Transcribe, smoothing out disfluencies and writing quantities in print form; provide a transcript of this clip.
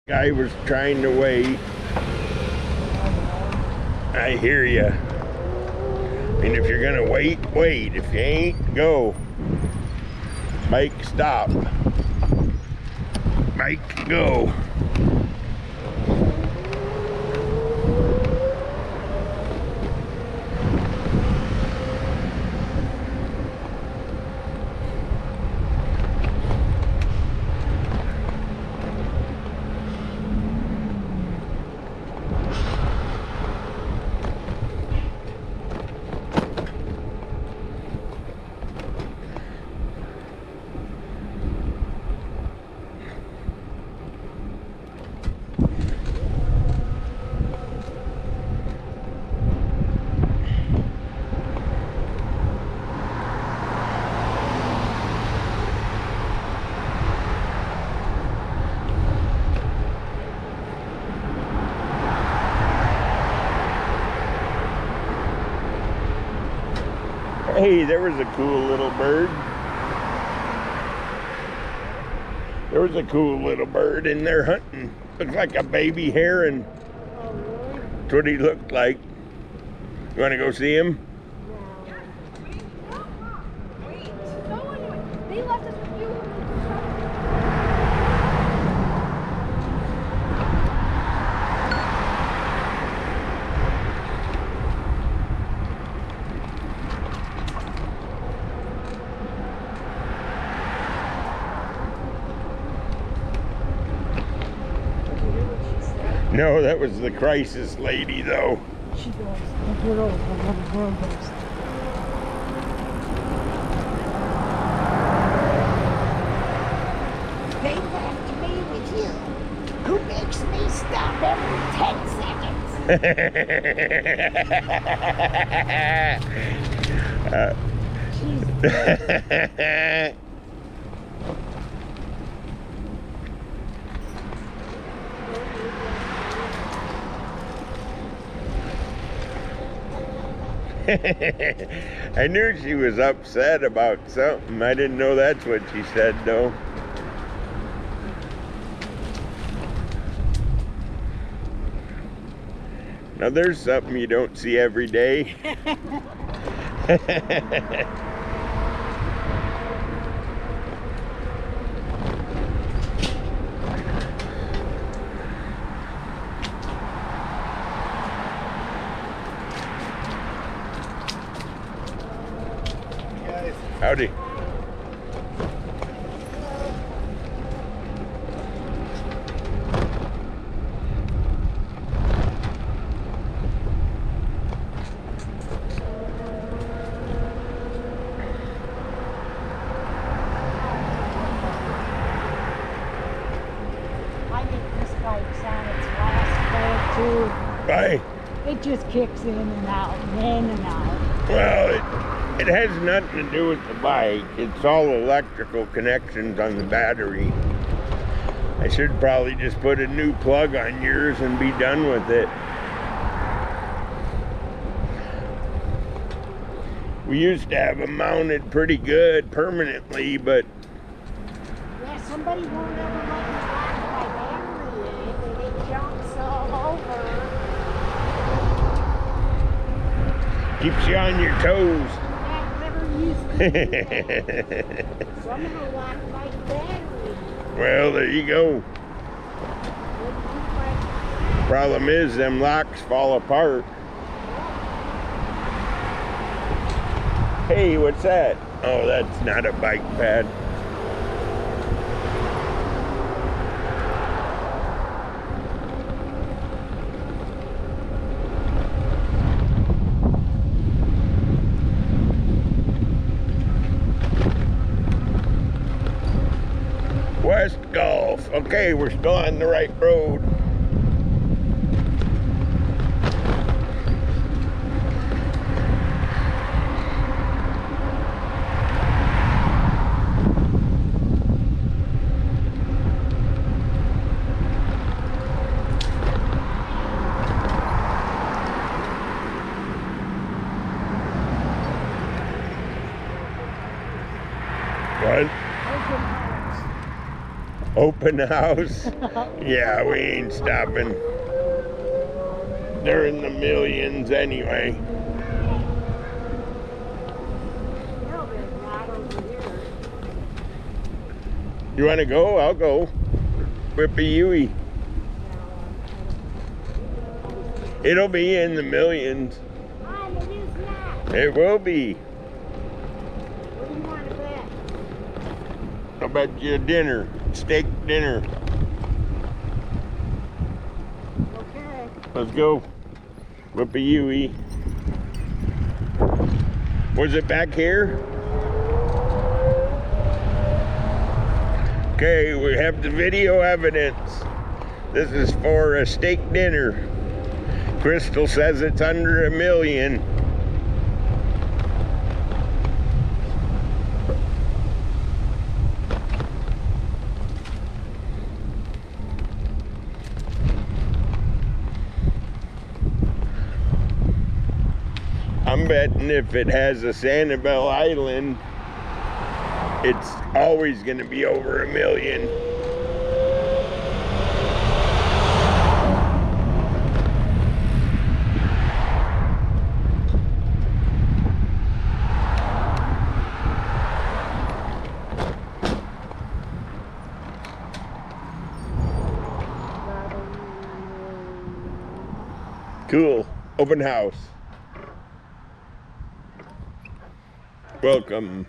Guy was trying to wait. I hear ya. And if you're gonna wait, wait. If you ain't, go. Bike, stop. Bike, go. Hey, there was a cool little bird. There was a cool little bird in there hunting. Looked like a baby heron. Oh, really? That's what he looked like. You want to go see him? Wait, no one. They left us with you. No, that was the crisis lady, though. She goes, the girl goes. They left me with you. Who makes me stop every 10 seconds? I knew she was upset about something. I didn't know that's what she said, though. Now there's something you don't see every day. Howdy. I think this bike's on its last leg too. Bye. It just kicks in and out, in and out. Well, it has nothing to do with the bike. It's all electrical connections on the battery. I should probably just put a new plug on yours and be done with it. We used to have them mounted pretty good permanently, but Yeah, somebody won't ever let me lock my battery in and it jumps all over. keeps you on your toes. That never used to do that. Somehow locked my battery. Well, there you go. Problem is, them locks fall apart. Hey, what's that? Oh, that's not a bike pad. West Gulf. Okay, we're still on the right road. What? Open house. Yeah, we ain't stopping. They're in the millions anyway. No, there's not over here. You want to go? I'll go. Whippy Yui. It'll be in the millions. Mom, it is not. It will be. What do you want to bet? I'll bet you a dinner. Steak dinner. Okay. Let's go. Whippy Yui. Was it back here? Okay, we have the video evidence. This is for a steak dinner. Crystal says it's under $1 million. I'm betting if it has a Sanibel Island, it's always going to be over $1 million. Cool. Open house. Welcome.